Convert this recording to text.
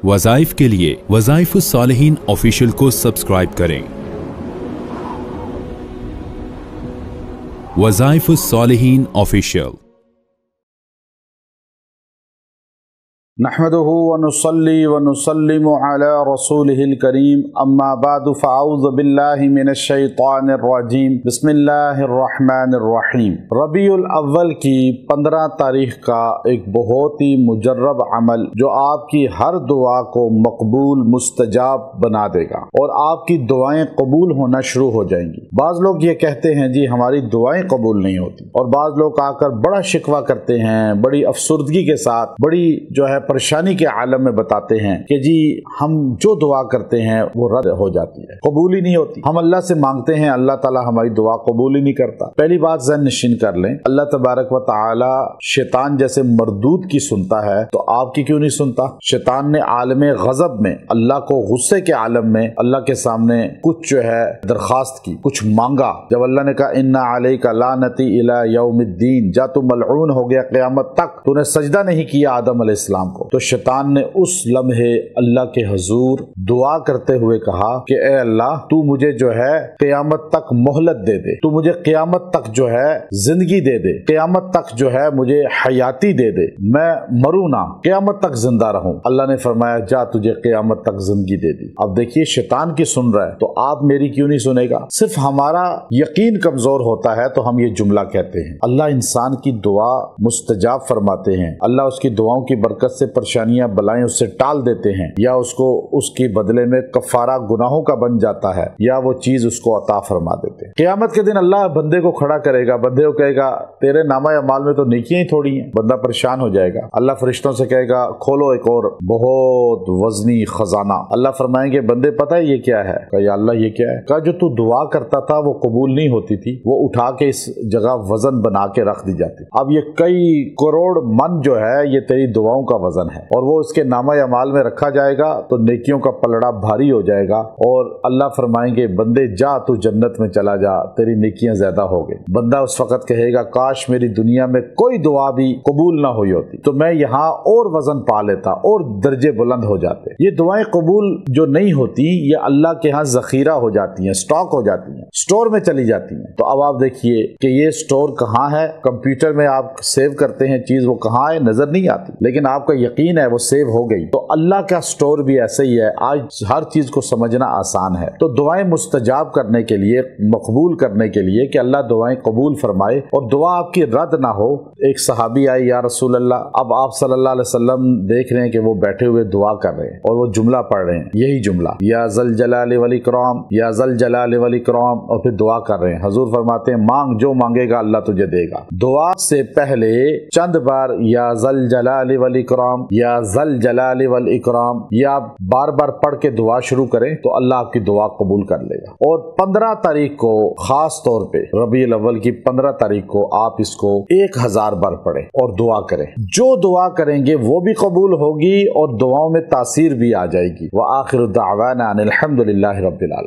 वज़ाइफ के लिए वज़ाइफुस सालिहीन ऑफिशियल को सब्सक्राइब करें। वज़ाइफुस सालिहीन ऑफिशियल। नहमदुहु व नुसल्ली व नुसल्लिमु अला रसूलिहिल करीम अम्मा बादु फ़अऊज़ु बिल्लाहि मिनश शैतानिर रजीम बिस्मिल्लाहिर रहमानिर रहीम। रबीउल अव्वल की 15 तारीख का एक बहुत ही मुजर्रब अमल जो आपकी हर दुआ को मकबूल मुस्तजाब बना देगा और आपकी दुआएं कबूल होना शुरू हो जाएंगी। बाज़ लोग ये कहते हैं जी हमारी दुआएं कबूल नहीं होती, और बाज़ लोग आकर बड़ा शिकवा करते हैं, बड़ी अफसुर्दगी के साथ, बड़ी जो है परेशानी के आलम में बताते हैं कि जी हम जो दुआ करते हैं वो रद्द हो जाती है, कबूल ही नहीं होती। हम अल्लाह से मांगते हैं, अल्लाह ताला हमारी दुआ कबूल ही नहीं करता। पहली बात ज़हन नशीन कर लें, अल्लाह तबारक व तआला शैतान जैसे मरदूद की सुनता है तो आपकी क्यों नहीं सुनता? शैतान ने आलम गज़ब में, अल्लाह को गुस्से के आलम में अल्लाह के सामने कुछ जो है दरखास्त की, कुछ मांगा। जब अल्लाह ने कहा इन्ना अलैका लानती इला यौमिद्दीन, जा तू मलऊन हो गया क़यामत तक, तूने सजदा नहीं किया आदम अलैहिस्सलाम को, तो शैतान ने उस लम्हे अल्लाह के हुजूर दुआ करते हुए कहा कि ए अल्लाह तू मुझे जो है क़यामत तक मोहलत दे दे, तू मुझे क़यामत तक जो है जिंदगी दे दे, क़यामत तक जो है मुझे हयाती दे दे, मैं मरूं ना, क़यामत तक जिंदा रहूं। अल्लाह ने फरमाया जा तुझे क़यामत तक जिंदगी दे दी। अब देखिए शैतान की सुन रहा है तो आप मेरी क्यों नहीं सुनेगा? सिर्फ हमारा यकीन कमजोर होता है तो हम ये जुमला कहते हैं। अल्लाह इंसान की दुआ मुस्तजाब फरमाते हैं, अल्लाह उसकी दुआओं की बरकत से परेशानियां बलाएं उससे टाल देते हैं, या उसको उसके बदले में कफारा गुनाहों का बन जाता है, या वो चीज उसको अता फरमा देते हैं। क़यामत के दिन अल्लाह बंदे को खड़ा करेगा, बंदे को कहेगा तेरे नामा अमाल में तो नेकियां ही थोड़ी हैं। बंदा परेशान हो जाएगा। अल्लाह फरिश्तों से कहेगा खोलो एक और बहुत वजनी खजाना। अल्लाह फरमाएंगे बंदे पता है ये क्या है? कहा या अल्लाह ये क्या है? कहा जो तू दुआ करता था वो कबूल नहीं होती थी, वो उठा के इस जगह वजन बना के रख दी जाती। अब ये कई करोड़ मन जो है ये तेरी दुआओं का वजन है, और वो उसके नामा अमाल में रखा जाएगा तो नेकियों का पलड़ा भारी हो जाएगा, और अल्लाह फरमाएंगे बंदे जा तू जन्नत में चला जा, तेरी नेकियां ज्यादा हो गई। बंदा उस वक्त कहेगा काश मेरी दुनिया में कोई दुआ भी कबूल ना हुई होती तो मैं यहाँ और वजन पा लेता और दर्जे बुलंद हो जाते। ये दुआएं कबूल जो नहीं होती ये अल्लाह के यहाँ जखीरा हो जाती हैं, स्टॉक हो जाती हैं, स्टोर में चली जाती हैं। तो अब आप देखिए कि ये स्टोर कहाँ है? कंप्यूटर में आप सेव करते हैं चीज, वो कहाँ है नजर नहीं आती, लेकिन आपका यकीन है वो सेव हो गई। तो अल्लाह का स्टोर भी ऐसे ही है, आज हर चीज को समझना आसान है। तो दुआएं मुस्तजाब करने के लिए, मकबूल करने के लिए कि अल्लाह दुआएं कबूल फरमाए और दुआ आपकी रद्द ना हो। एक सहाबी आई या रसूल अल्लाह, अब आप सल्लल्लाहु अलैहि वसल्लम देख रहे हैं कि वो बैठे हुए दुआ कर रहे हैं और वो जुमला पढ़ रहे हैं, यही जुमला या ज़ल जलाल वल इकराम, या ज़ल जलाल वल इकराम, और फिर दुआ कर रहे हैं। हुजूर फरमाते हैं मांग जो मांगेगा अल्लाह तुझे देगा। दुआ से पहले चंद बार या ज़ल जलाल वल इकराम, या ज़ल जलाल वल इकराम, या आप बार बार पढ़ के दुआ शुरू करें तो अल्लाह आपकी दुआ कबूल कर लेगा। और 15 तारीख को खास तौर पे रबीउल अव्वल की 15 तारीख को आप इसको 1000 बार पढ़ें और दुआ करें। जो दुआ करेंगे वो भी कबूल होगी और दुआओं में तासीर भी आ जाएगी। व आखिरु दावाना अनिल हम्दुलिल्लाहि रब्बिल आलमीन।